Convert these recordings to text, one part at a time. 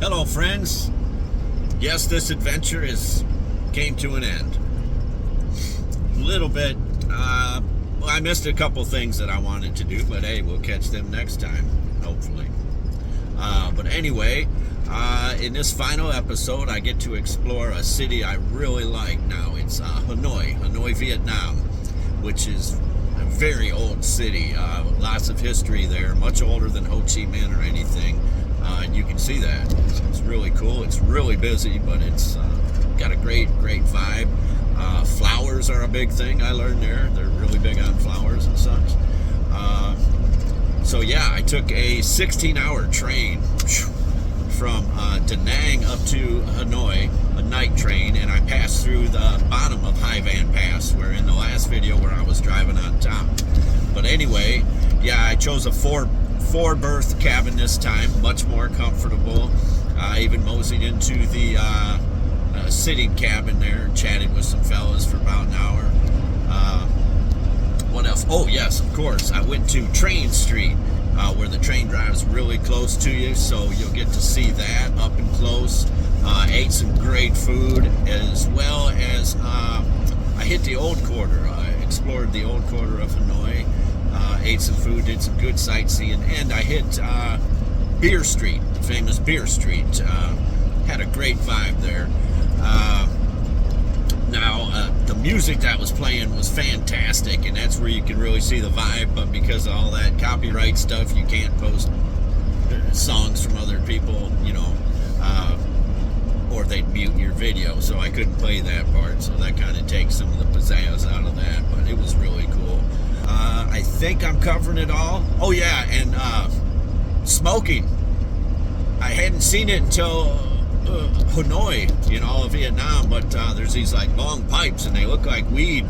Hello friends. Yes, this adventure came to an end. A little bit, well, I missed a couple things that I wanted to do, but hey, we'll catch them next time, hopefully. But anyway, in this final episode, I get to explore a city I really like now. It's Hanoi, Vietnam, which is a very old city. Lots of history there, much older than Ho Chi Minh or anything. And you can see that. It's really cool. It's really busy, but it's got a great vibe. Flowers are a big thing I learned there. They're really big on flowers and such. So yeah, I took a 16-hour train from Da Nang up to Hanoi, a night train, and I passed through the bottom of Hai Van Pass, where in the last video where I was driving on top. But anyway, yeah, I chose a four-berth cabin this time, much more comfortable. I even moseyed into the sitting cabin there and chatted with some fellas for about an hour. What else? Oh yes, of course, I went to Train Street, where the train drives really close to you, so you'll get to see that up and close. Ate some great food, as well as I hit the old quarter. I explored the old quarter of Hanoi. Ate some food, did some good sightseeing, and I hit Beer Street, the famous Beer Street. Had a great vibe there. Now, the music that was playing was fantastic, and that's where you can really see the vibe, but because of all that copyright stuff, you can't post songs from other people, you know, or they'd mute your video, so I couldn't play that part, so that kind of takes some of the pizzazz out of that, but it was really cool. I think I'm covering it all. Oh yeah, and smoking. I hadn't seen it until Hanoi, you know, Vietnam, but there's these like long pipes and they look like weed,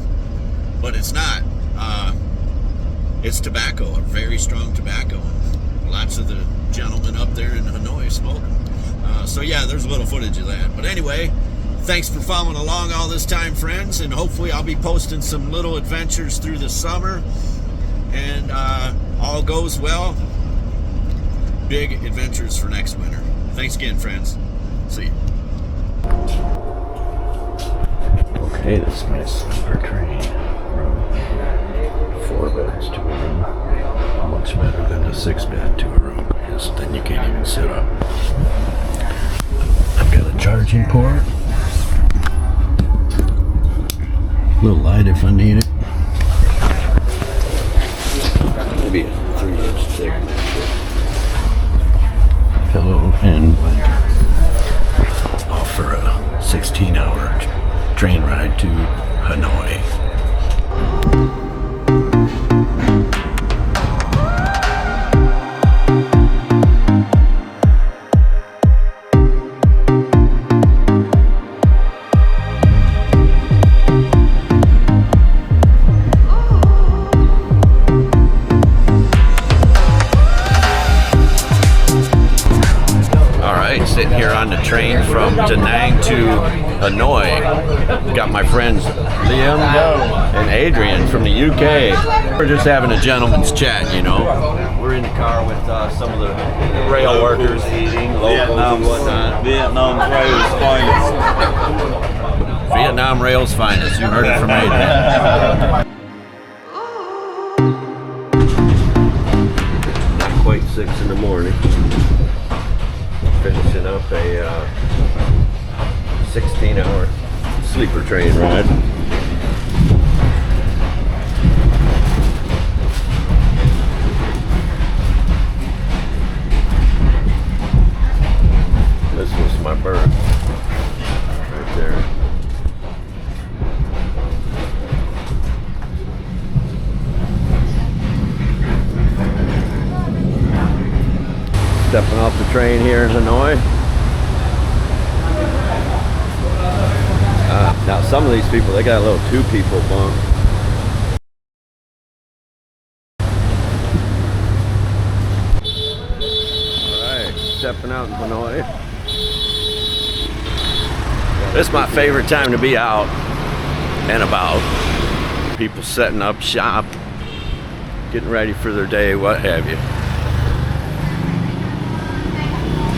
but it's not. It's tobacco, a very strong tobacco. Lots of the gentlemen up there in Hanoi smoking. So yeah, there's a little footage of that. But anyway, thanks for following along all this time, friends, and hopefully I'll be posting some little adventures through the summer, and all goes well, big adventures for next winter. Thanks again, friends. See you. Okay, this is my sleeper train room. 4 beds to a room. Much better than the 6-bed to a room, because then you can't even sit up. I've got a charging port. A little light if I need it. Maybe a 3-inch thick pillow and blanket. All for a 16-hour train ride to Hanoi. Sitting here on the train from Da Nang to Hanoi. Got my friends Liam and Adrian from the UK. We're just having a gentleman's chat, you know. We're in the car with some of the rail workers eating, locals and whatnot. Vietnam Rail's finest. Vietnam Rail's finest. You heard it from Adrian. Not quite 6 in the morning. Finishing up a 16-hour sleeper train ride. This was my berth right there. Stepping off the train here in Hanoi. Now some of these people, they got a little 2-people bunk. Alright, stepping out in Hanoi. This is my favorite time to be out and about. People setting up shop, getting ready for their day, what have you.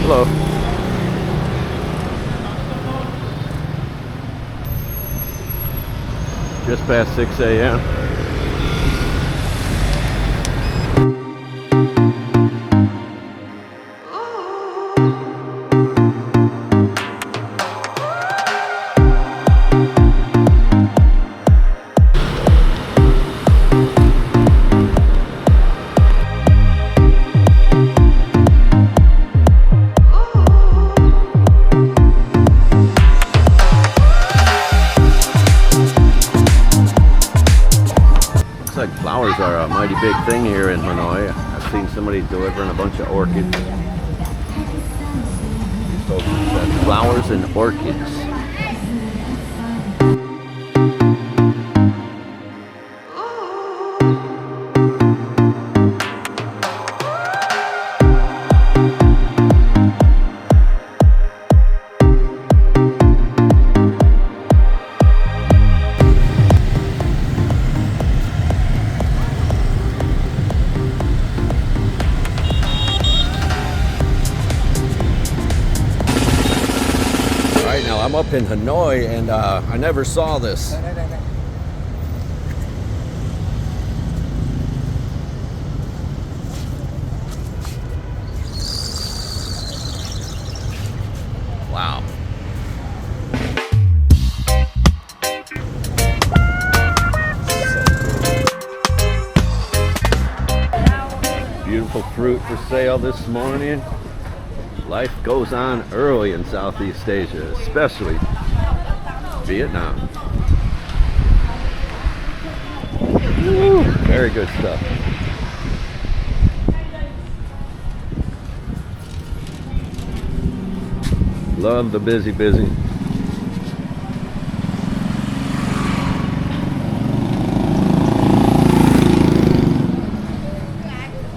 Hello. just past 6 a.m. Looks like flowers are a mighty big thing here in Hanoi. I've seen somebody delivering a bunch of orchids. These folks said flowers and orchids. Now I'm up in Hanoi and I never saw this. Wow. Beautiful fruit for sale this morning. Life goes on early in Southeast Asia, especially Vietnam. Woo, very good stuff. Love the busy.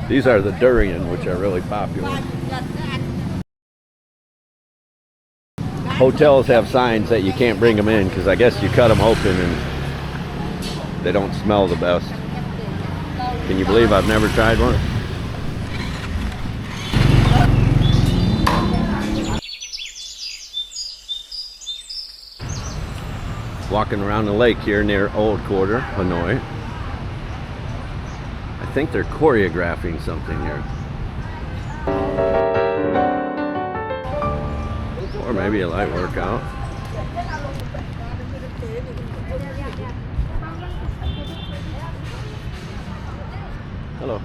These are the durian, which are really popular. Hotels have signs that you can't bring them in because I guess you cut them open and they don't smell the best. Can you believe I've never tried one? Walking around the lake here near Old Quarter, Hanoi. I think they're choreographing something here. Or maybe a light workout. Hello.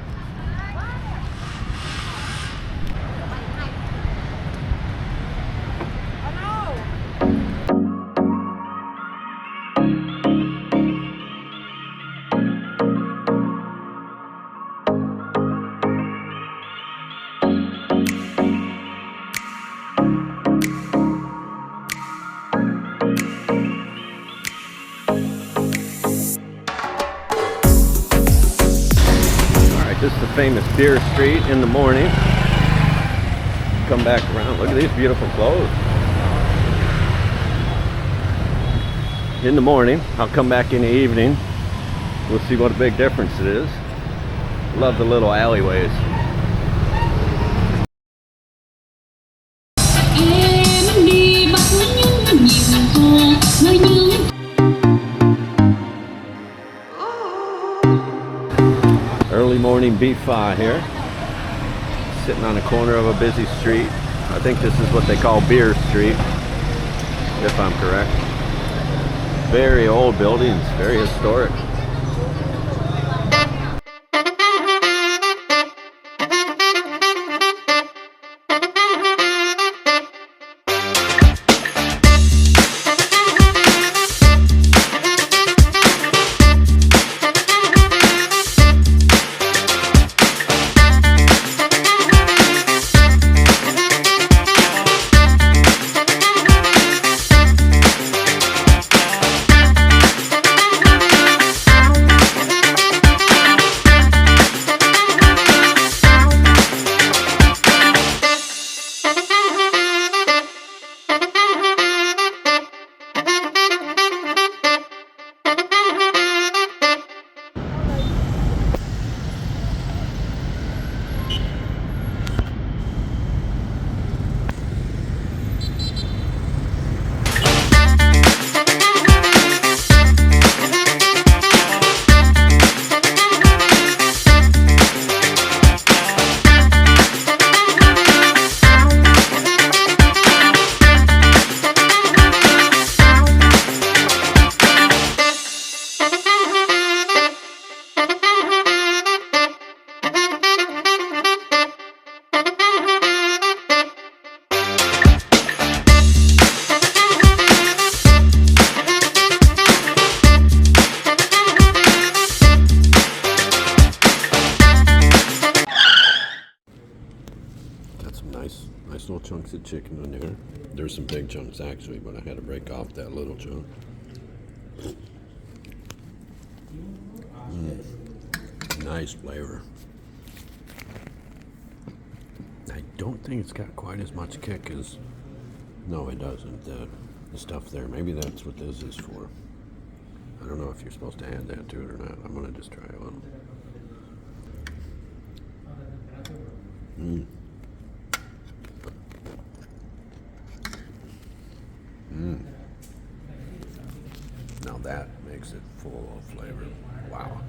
This is the famous beer street in the morning. Come back around. Look at these beautiful clothes. In the morning, I'll come back in the evening. We'll see what a big difference it is. Love the little alleyways. Early morning beef pho here, sitting on the corner of a busy street. I think this is what they call Beer Street, if I'm correct. Very old buildings, very historic. chunks of chicken in there. There's some big chunks actually, but I had to break off that little chunk. Nice flavor. I don't think it's got quite as much kick as... No, it doesn't. The stuff there. Maybe that's what this is for. I don't know if you're supposed to add that to it or not. I'm going to just try a little. Now that makes it full of flavor. Wow.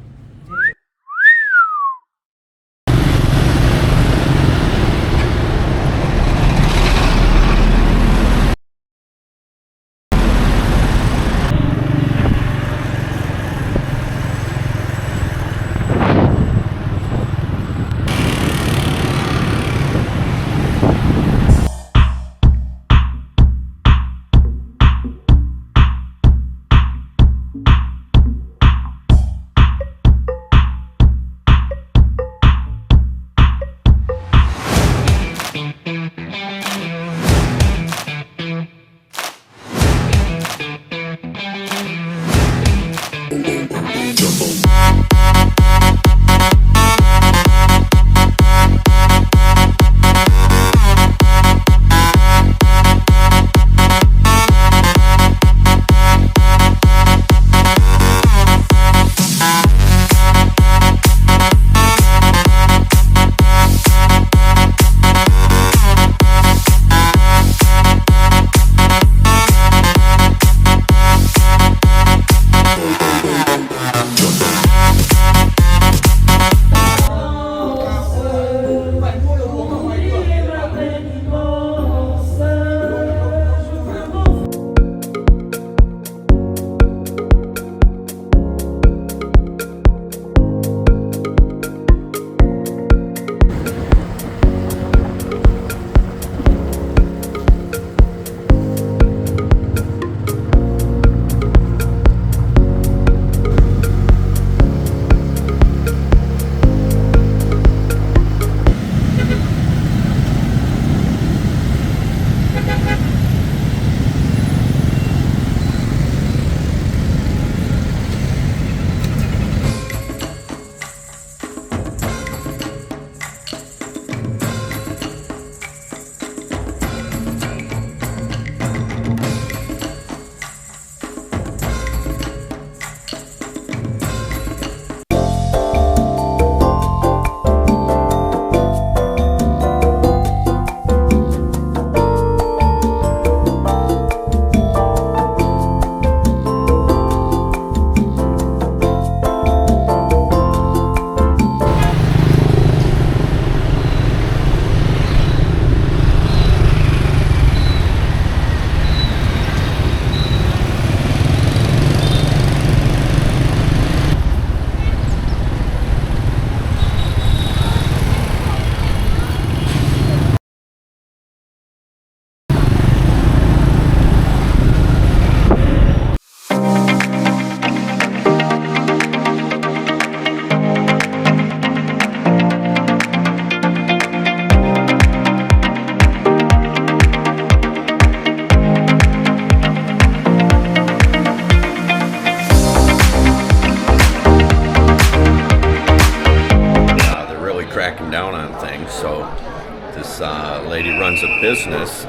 Lady runs a business,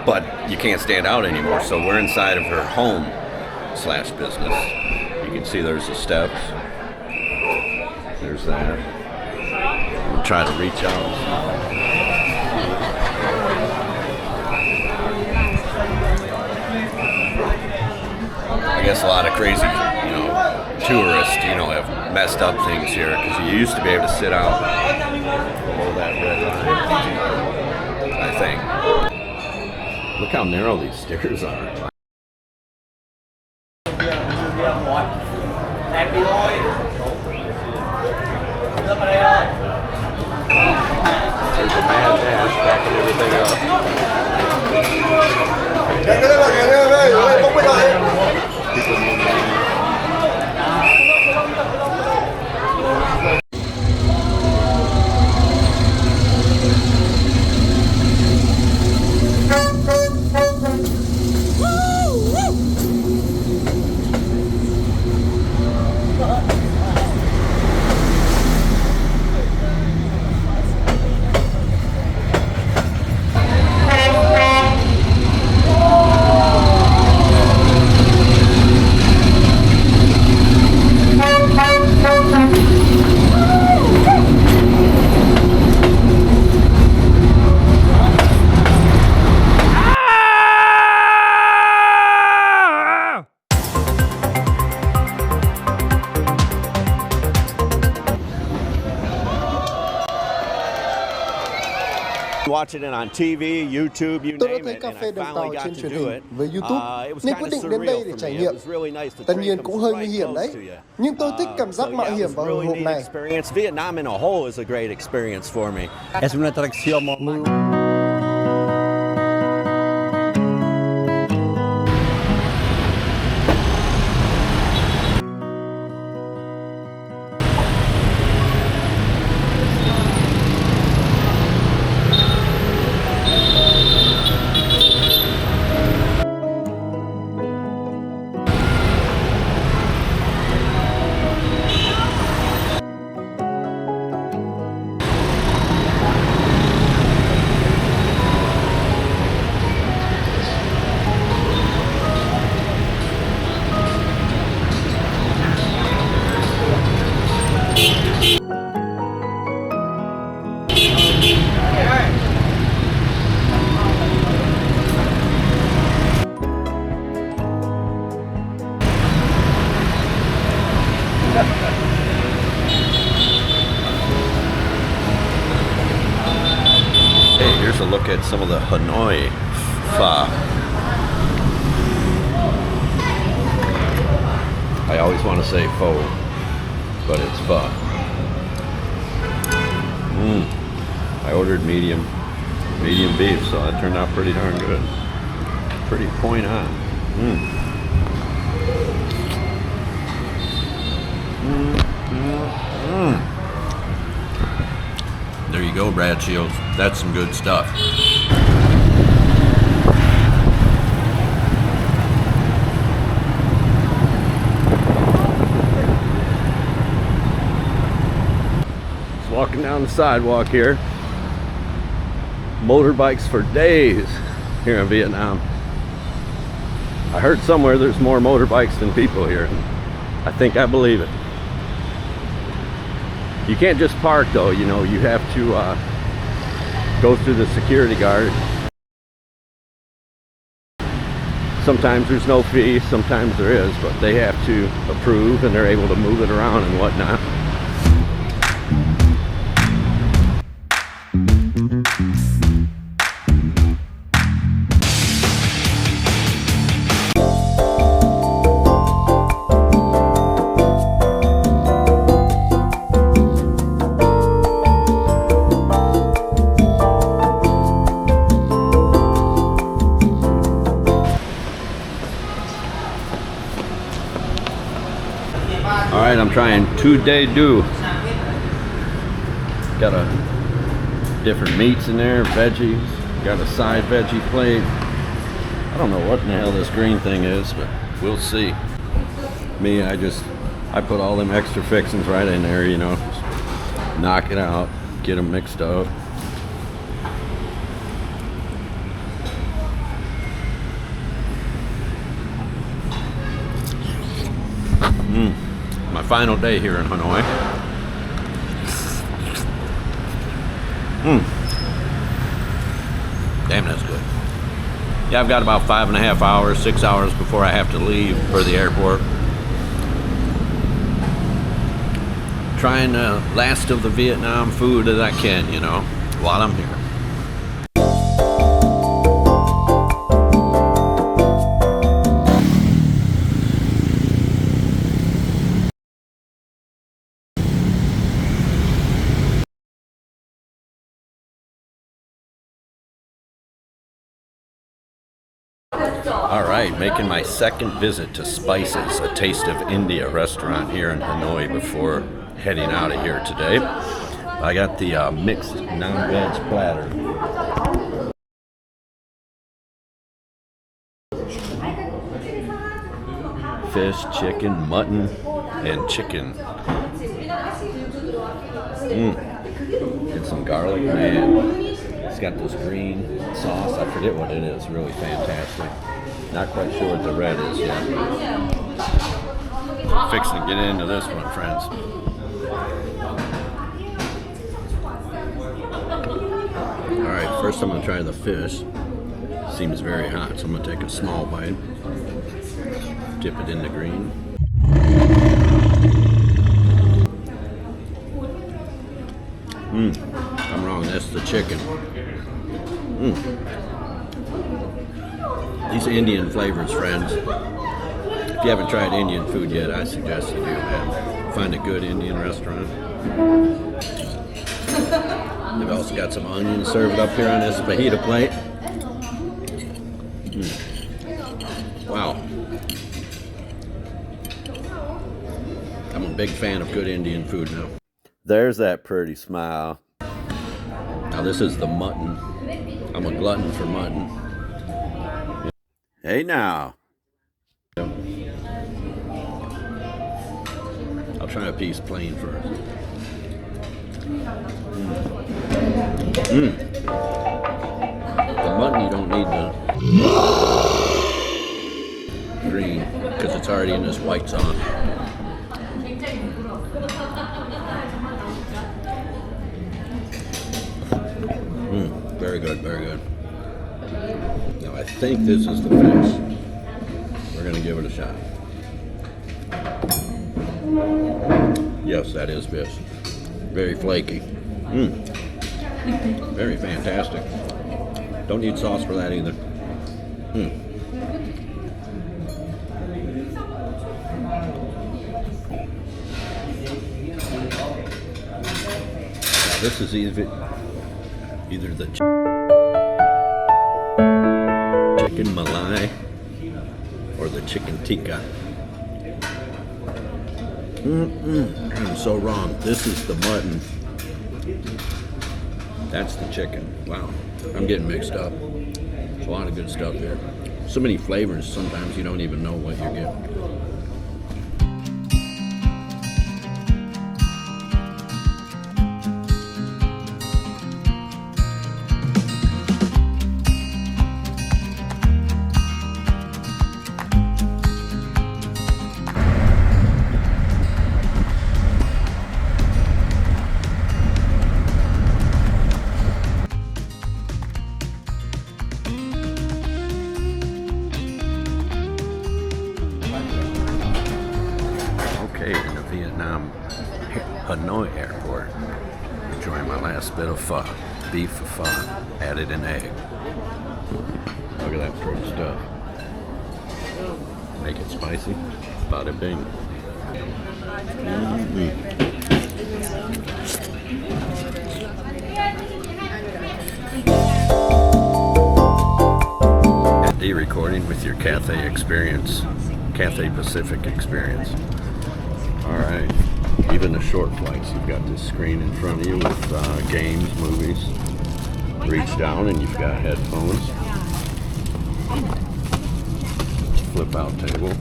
but you can't stand out anymore. So we're inside of her home slash business. You can see there's the steps. There's that. We'll try to reach out. I guess a lot of crazy, tourists, have messed up things here because you used to be able to sit out below that red line, I think. Look how narrow these stairs are. There's a mad dash backing everything up. People moving in. watching it on TV, YouTube, you Tôi đã name thấy it, cà and I phê đường finally tàu got trên to truyền do hình it. với YouTube It was nên kind quyết of định đến đây surreal để for trải me. nghiệm. It was really nice. The Tất train nhiên comes cũng hơi right nguy hiểm close đấy, to you. nhưng tôi thích cảm giác So mạo yeah, it hiểm was vào hồi really hộp neat này. experience. Vietnam in a whole is a great experience for me. Es una atracción muy... Hey, here's a look at some of the Hanoi pho. I always want to say pho, but it's pho. I ordered medium beef, so that turned out pretty darn good. Pretty point on. There you go, Brad Shields. That's some good stuff. Just walking down the sidewalk here. Motorbikes for days here in Vietnam. I heard somewhere there's more motorbikes than people here. I think I believe it. You can't just park though, you know, you have to go through the security guard. Sometimes there's no fee, sometimes there is, but they have to approve and they're able to move it around and whatnot. Alright, I'm trying 2-day do. Got a different meats in there, veggies. Got a side veggie plate. I don't know what in the hell this green thing is, but we'll see. Me, I put all them extra fixings right in there, you know. Just knock it out, get them mixed up. My final day here in Hanoi. Damn, that's good. Yeah, I've got about 5.5 hours, 6 hours before I have to leave for the airport. Trying the last of the Vietnam food that I can, you know, while I'm here. All right, making my second visit to Spices, a Taste of India restaurant here in Hanoi before heading out of here today. I got the mixed non-veg platter. Fish, chicken, mutton, and chicken. Get some garlic, man. It's got this green sauce. I forget what it is. Really fantastic. Not quite sure what the red is yet. Fixing to get into this one, friends. All right, first I'm gonna try the fish. Seems very hot, so I'm gonna take a small bite. Dip it in the green. I'm wrong, that's the chicken. These Indian flavors, friends. If you haven't tried Indian food yet, I suggest you do, man. Find a good Indian restaurant. They've also got some onions served up here on this fajita plate. Wow. I'm a big fan of good Indian food now. There's that pretty smile. Now this is the mutton. I'm a glutton for mutton. Hey now. I'll try a piece plain first. The mutton, you don't need the green because it's already in this white sauce. Very good, very good. Now I think this is the fish. We're gonna give it a shot. Yes, that is fish. Very flaky. Very fantastic. Don't need sauce for that either. Now this is either the chicken malai or the chicken tikka. I'm so wrong. This is the mutton. That's the chicken. Wow. I'm getting mixed up. There's a lot of good stuff here. So many flavors, sometimes you don't even know what you're getting. In the Vietnam Hanoi airport, enjoying my last bit of pho, beef pho, added an egg. Look at that pretty stuff. Make it spicy, bada bing. Recording with your Cathay experience, Cathay Pacific experience. All right, even the short flights, you've got this screen in front of you with games, movies. Reach down and you've got headphones. Flip out table.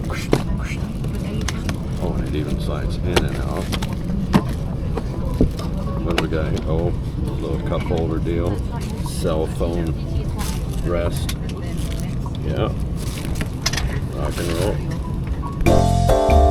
Oh, and it even slides in and out. What do we got here? Oh, little cup holder deal. Cell phone rest. Yeah. Rock and roll.